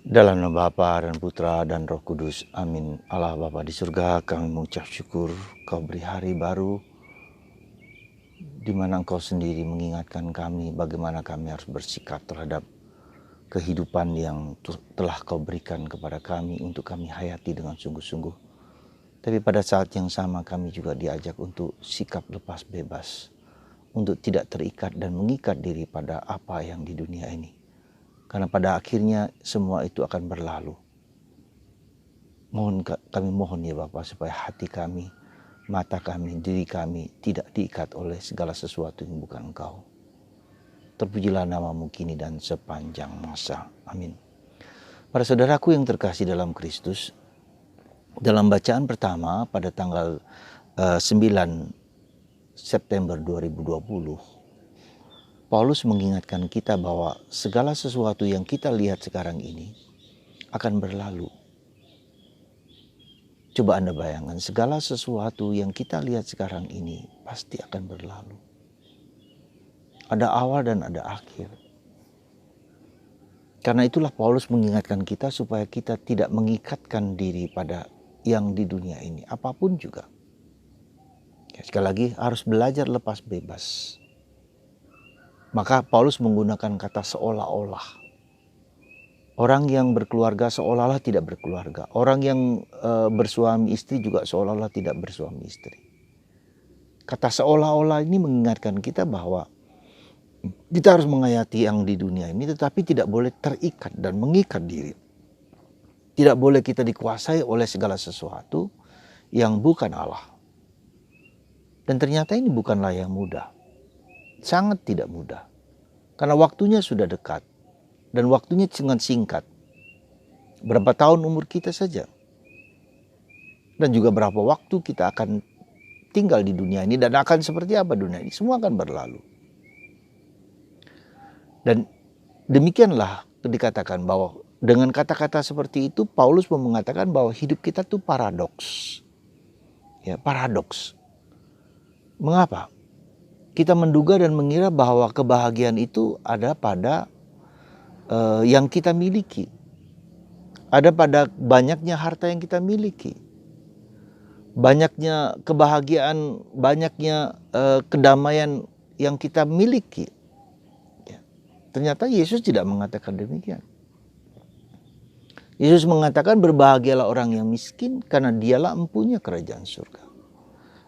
Dalam nama Bapa dan Putra dan Roh Kudus. Amin. Allah Bapa di surga, kami mengucap syukur Kau beri hari baru di mana Engkau sendiri mengingatkan kami bagaimana kami harus bersikap terhadap kehidupan yang telah Kau berikan kepada kami untuk kami hayati dengan sungguh-sungguh. Tapi pada saat yang sama kami juga diajak untuk sikap lepas bebas, untuk tidak terikat dan mengikat diri pada apa yang di dunia ini. Karena pada akhirnya semua itu akan berlalu. Kami mohon ya Bapa supaya hati kami, mata kami, diri kami tidak diikat oleh segala sesuatu yang bukan Engkau. Terpujilah namamu kini dan sepanjang masa. Amin. Para saudaraku yang terkasih dalam Kristus, dalam bacaan pertama pada tanggal 9 September 2020, Paulus mengingatkan kita bahwa segala sesuatu yang kita lihat sekarang ini akan berlalu. Coba Anda bayangkan, segala sesuatu yang kita lihat sekarang ini pasti akan berlalu. Ada awal dan ada akhir. Karena itulah Paulus mengingatkan kita supaya kita tidak mengikatkan diri pada yang di dunia ini, apapun juga. Sekali lagi harus belajar lepas bebas. Maka Paulus menggunakan kata seolah-olah. Orang yang berkeluarga seolah-olah tidak berkeluarga. Orang yang bersuami istri juga seolah-olah tidak bersuami istri. Kata seolah-olah ini mengingatkan kita bahwa kita harus menghayati yang di dunia ini, tetapi tidak boleh terikat dan mengikat diri. Tidak boleh kita dikuasai oleh segala sesuatu yang bukan Allah. Dan ternyata ini bukanlah yang mudah. Sangat tidak mudah. Karena waktunya sudah dekat. Dan waktunya sangat singkat. Berapa tahun umur kita saja. Dan juga berapa waktu kita akan tinggal di dunia ini. Dan akan seperti apa dunia ini. Semua akan berlalu. Dan demikianlah dikatakan bahwa dengan kata-kata seperti itu Paulus mengatakan bahwa hidup kita tuh paradoks. Ya, paradoks. Mengapa? Kita menduga dan mengira bahwa kebahagiaan itu ada pada yang kita miliki. Ada pada banyaknya harta yang kita miliki. Banyaknya kebahagiaan, banyaknya kedamaian yang kita miliki. Ya. Ternyata Yesus tidak mengatakan demikian. Yesus mengatakan berbahagialah orang yang miskin karena dialah empunya kerajaan surga.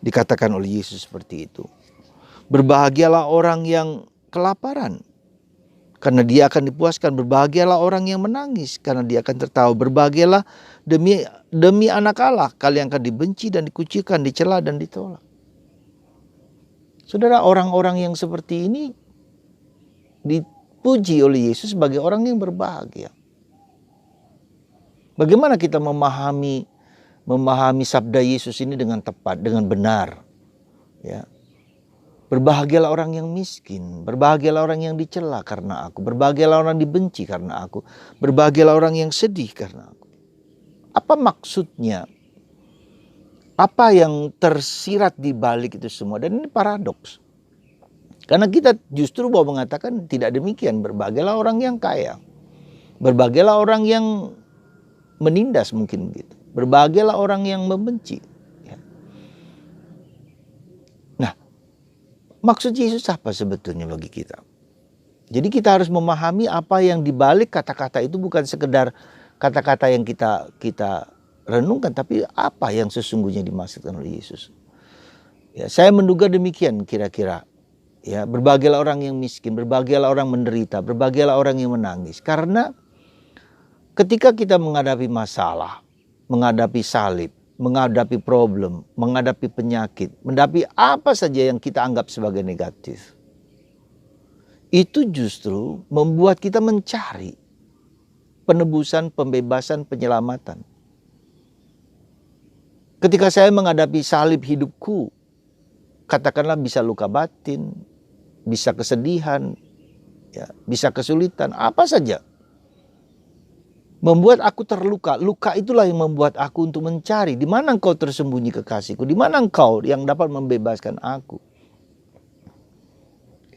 Dikatakan oleh Yesus seperti itu. Berbahagialah orang yang kelaparan karena dia akan dipuaskan. Berbahagialah orang yang menangis karena dia akan tertawa. Berbahagialah demi anak Allah, kalian akan dibenci dan dikucilkan, dicela dan ditolak. Saudara, orang-orang yang seperti ini dipuji oleh Yesus sebagai orang yang berbahagia. Bagaimana kita memahami sabda Yesus ini dengan tepat, dengan benar? Ya. Berbahagialah orang yang miskin, berbahagialah orang yang dicela karena aku, berbahagialah orang dibenci karena aku, berbahagialah orang yang sedih karena aku. Apa maksudnya? Apa yang tersirat di balik itu semua? Dan ini paradoks. Karena kita justru mau mengatakan tidak demikian. Berbahagialah orang yang kaya, berbahagialah orang yang menindas mungkin begitu, berbahagialah orang yang membenci. Maksud Yesus apa sebetulnya bagi kita? Jadi kita harus memahami apa yang dibalik kata-kata itu, bukan sekedar kata-kata yang kita renungkan, tapi apa yang sesungguhnya dimaksudkan oleh Yesus. Ya, saya menduga demikian kira-kira. Ya, berbahagialah orang yang miskin, berbahagialah orang menderita, berbahagialah orang yang menangis. Karena ketika kita menghadapi masalah, menghadapi salib, menghadapi problem, menghadapi penyakit, menghadapi apa saja yang kita anggap sebagai negatif, itu justru membuat kita mencari penebusan, pembebasan, penyelamatan. Ketika saya menghadapi salib hidupku, katakanlah bisa luka batin, bisa kesedihan, ya, bisa kesulitan, apa saja, membuat aku terluka. Luka itulah yang membuat aku untuk mencari di mana engkau tersembunyi kekasihku, di mana engkau yang dapat membebaskan aku.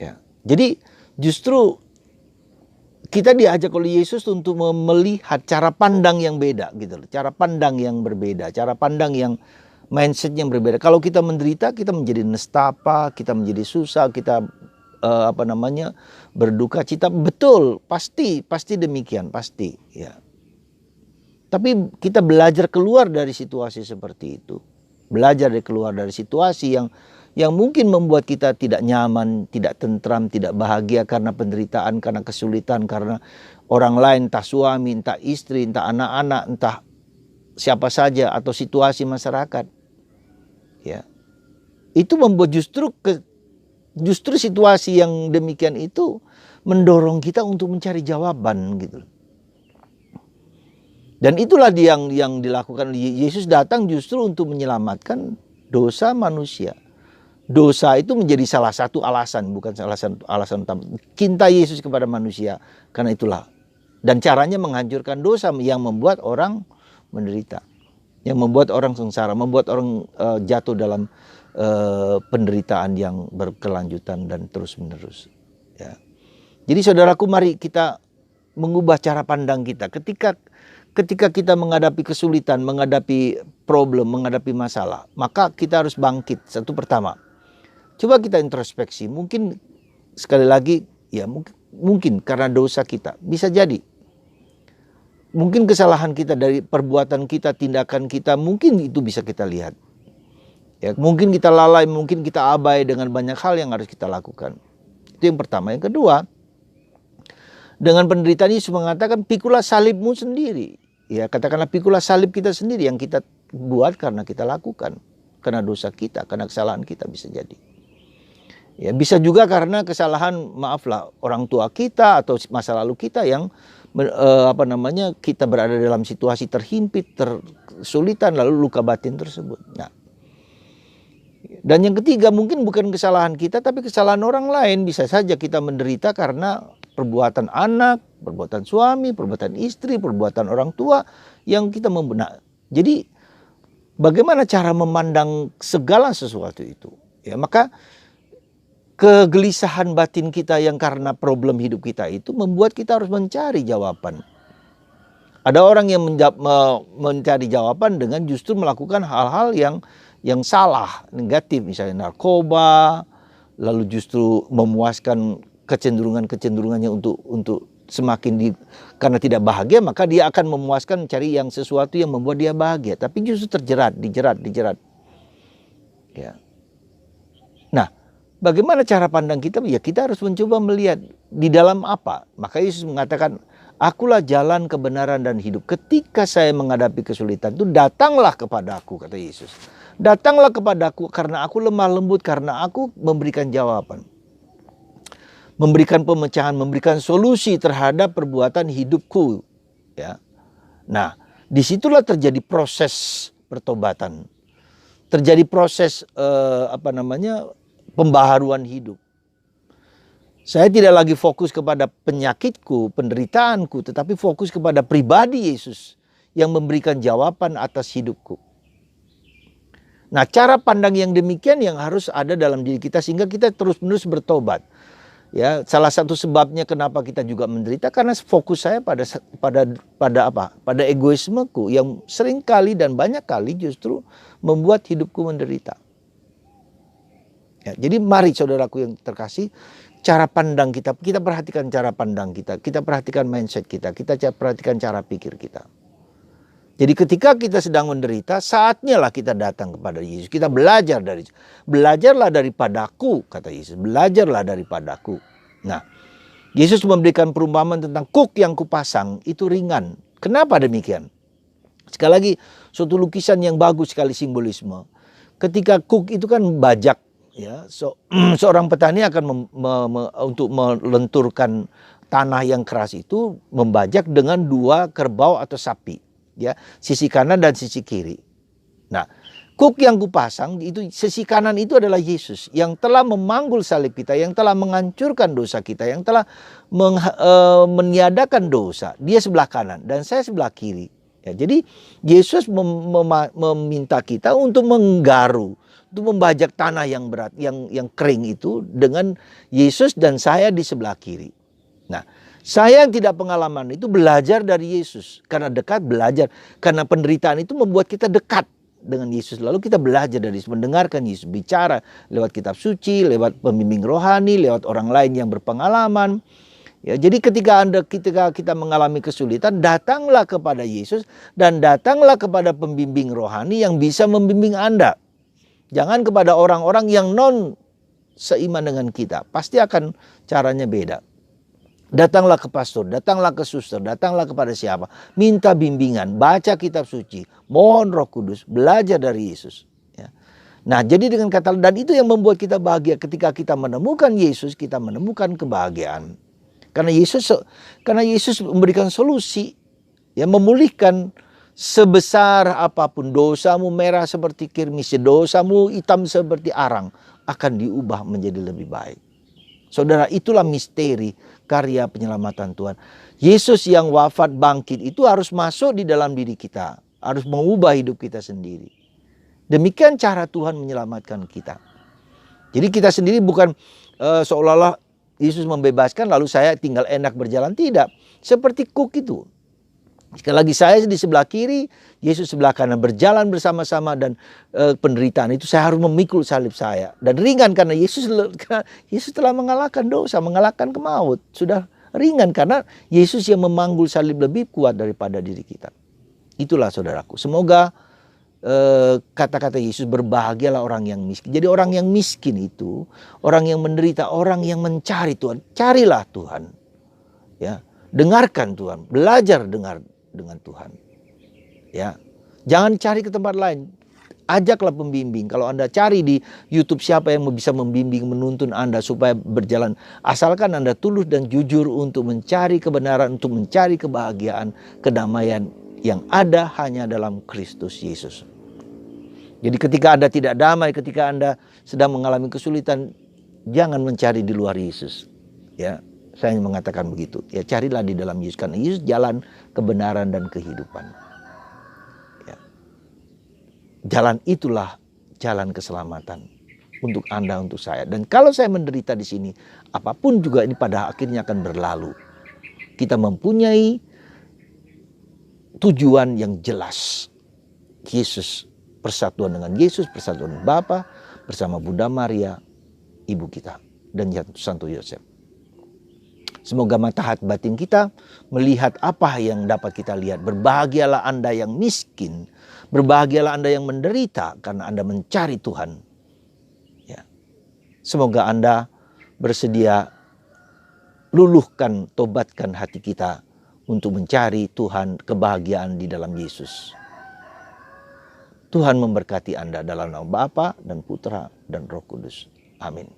Ya. Jadi justru kita diajak oleh Yesus untuk melihat cara pandang yang beda gitu loh. Cara pandang yang berbeda, cara pandang yang mindset yang berbeda. Kalau kita menderita, kita menjadi nestapa, kita menjadi susah, kita berduka cita. Betul, pasti demikian, pasti ya. Tapi kita belajar keluar dari situasi seperti itu. Belajar keluar dari situasi yang mungkin membuat kita tidak nyaman, tidak tentram, tidak bahagia karena penderitaan, karena kesulitan, karena orang lain, entah suami, entah istri, entah anak-anak, entah siapa saja, atau situasi masyarakat. Ya. Itu membuat justru situasi yang demikian itu mendorong kita untuk mencari jawaban gitu. Dan itulah yang dilakukan. Yesus datang justru untuk menyelamatkan dosa manusia. Dosa itu menjadi salah satu alasan, bukan salah satu alasan utama. Cinta Yesus kepada manusia, karena itulah. Dan caranya menghancurkan dosa yang membuat orang menderita. Yang membuat orang sengsara, membuat orang jatuh dalam penderitaan yang berkelanjutan dan terus menerus. Ya. Jadi saudaraku, mari kita mengubah cara pandang kita. Ketika kita menghadapi kesulitan, menghadapi problem, menghadapi masalah, maka kita harus bangkit. Satu pertama, coba kita introspeksi. Mungkin sekali lagi, ya mungkin karena dosa kita. Bisa jadi. Mungkin kesalahan kita dari perbuatan kita, tindakan kita, mungkin itu bisa kita lihat. Ya, mungkin kita lalai, mungkin kita abai dengan banyak hal yang harus kita lakukan. Itu yang pertama. Yang kedua, dengan penderitaan Yesus mengatakan, pikulah salibmu sendiri. Ya, katakanlah pikulah salib kita sendiri yang kita buat karena kita lakukan. Karena dosa kita, karena kesalahan kita bisa jadi. Ya, bisa juga karena kesalahan, maaflah, orang tua kita atau masa lalu kita yang kita berada dalam situasi terhimpit, kesulitan, lalu luka batin tersebut. Nah, dan yang ketiga, mungkin bukan kesalahan kita tapi kesalahan orang lain. Bisa saja kita menderita karena perbuatan anak, perbuatan suami, perbuatan istri, perbuatan orang tua yang kita membenak. Jadi bagaimana cara memandang segala sesuatu itu? Ya, maka kegelisahan batin kita yang karena problem hidup kita itu membuat kita harus mencari jawaban. Ada orang yang mencari jawaban dengan justru melakukan hal-hal yang salah, negatif, misalnya narkoba, lalu justru memuaskan kecenderungannya untuk semakin karena tidak bahagia, maka dia akan memuaskan mencari yang sesuatu yang membuat dia bahagia, tapi justru dijerat. Ya. Nah, bagaimana cara pandang kita? Ya, kita harus mencoba melihat di dalam apa. Maka Yesus mengatakan, akulah jalan, kebenaran, dan hidup. Ketika saya menghadapi kesulitan itu, datanglah kepada aku, kata Yesus. Datanglah kepadaku karena aku lemah lembut, karena aku memberikan jawaban. Memberikan pemecahan, memberikan solusi terhadap perbuatan hidupku. Ya. Nah, disitulah terjadi proses pertobatan. Terjadi proses pembaharuan hidup. Saya tidak lagi fokus kepada penyakitku, penderitaanku, tetapi fokus kepada pribadi Yesus yang memberikan jawaban atas hidupku. Nah, cara pandang yang demikian yang harus ada dalam diri kita sehingga kita terus-menerus bertobat. Ya, salah satu sebabnya kenapa kita juga menderita karena fokus saya pada egoismeku yang sering kali dan banyak kali justru membuat hidupku menderita. Ya, jadi mari saudaraku yang terkasih, cara pandang kita perhatikan cara pandang kita perhatikan mindset kita perhatikan cara pikir kita. Jadi ketika kita sedang menderita, saatnya lah kita datang kepada Yesus. Kita belajarlah daripadaku, kata Yesus. Belajarlah daripadaku. Nah, Yesus memberikan perumpamaan tentang kuk yang kupasang, itu ringan. Kenapa demikian? Sekali lagi, suatu lukisan yang bagus sekali simbolisme. Ketika kuk itu kan bajak, ya, seorang petani akan untuk melenturkan tanah yang keras itu membajak dengan 2 kerbau atau sapi. Ya, sisi kanan dan sisi kiri. Nah, kuk yang kupasang itu, sisi kanan itu adalah Yesus yang telah memanggul salib kita, yang telah menghancurkan dosa kita, yang telah meniadakan dosa. Dia sebelah kanan dan saya sebelah kiri. Ya, jadi Yesus meminta kita untuk menggaru, untuk membajak tanah yang berat, yang kering itu dengan Yesus dan saya di sebelah kiri. Nah, Saya yang tidak pengalaman itu belajar dari Yesus. Karena dekat belajar. Karena penderitaan itu membuat kita dekat dengan Yesus. Lalu kita belajar dari Yesus, mendengarkan Yesus bicara lewat kitab suci, lewat pembimbing rohani, lewat orang lain yang berpengalaman. Ya, jadi ketika kita mengalami kesulitan, datanglah kepada Yesus dan datanglah kepada pembimbing rohani yang bisa membimbing Anda. Jangan kepada orang-orang yang non seiman dengan kita. Pasti akan caranya beda. Datanglah ke pastor, datanglah ke suster, datanglah kepada siapa. Minta bimbingan, baca kitab suci, mohon Roh Kudus, belajar dari Yesus. Ya. Nah, jadi dengan kata, dan itu yang membuat kita bahagia. Ketika kita menemukan Yesus, kita menemukan kebahagiaan. Karena Yesus memberikan solusi, ya, memulihkan. Sebesar apapun dosamu merah seperti kirmis, dosamu hitam seperti arang, akan diubah menjadi lebih baik. Saudara, itulah misteri karya penyelamatan Tuhan. Yesus yang wafat bangkit itu harus masuk di dalam diri kita. Harus mengubah hidup kita sendiri. Demikian cara Tuhan menyelamatkan kita. Jadi kita sendiri bukan seolah-olah Yesus membebaskan lalu saya tinggal enak berjalan. Tidak. Seperti Cook itu. Sekali lagi saya di sebelah kiri, Yesus sebelah kanan, berjalan bersama-sama, dan penderitaan itu saya harus memikul salib saya. Dan ringan karena Yesus telah mengalahkan dosa, mengalahkan kemaut. Sudah ringan karena Yesus yang memanggul salib lebih kuat daripada diri kita. Itulah saudaraku. Semoga kata-kata Yesus, berbahagialah orang yang miskin. Jadi orang yang miskin itu, orang yang menderita, orang yang mencari Tuhan. Carilah Tuhan. Ya, dengarkan Tuhan, belajar dengar dengan Tuhan. Ya. Jangan cari ke tempat lain. Ajaklah pembimbing. Kalau Anda cari di YouTube siapa yang bisa membimbing, menuntun Anda supaya berjalan. Asalkan Anda tulus dan jujur untuk mencari kebenaran, untuk mencari kebahagiaan, kedamaian yang ada hanya dalam Kristus Yesus. Jadi ketika Anda tidak damai, ketika Anda sedang mengalami kesulitan, jangan mencari di luar Yesus. Ya. Saya mengatakan begitu. Ya, carilah di dalam Yesus. Karena Yesus jalan kebenaran dan kehidupan. Ya. Jalan itulah jalan keselamatan. Untuk Anda, untuk saya. Dan kalau saya menderita di sini, apapun juga ini pada akhirnya akan berlalu. Kita mempunyai tujuan yang jelas. Yesus, persatuan dengan Yesus, persatuan dengan Bapa, bersama Bunda Maria, ibu kita, dan Santo Yosef. Semoga mata hati batin kita melihat apa yang dapat kita lihat. Berbahagialah Anda yang miskin. Berbahagialah Anda yang menderita karena Anda mencari Tuhan. Ya. Semoga Anda bersedia luluhkan, tobatkan hati kita untuk mencari Tuhan, kebahagiaan di dalam Yesus. Tuhan memberkati Anda dalam nama Bapa dan Putra dan Roh Kudus. Amin.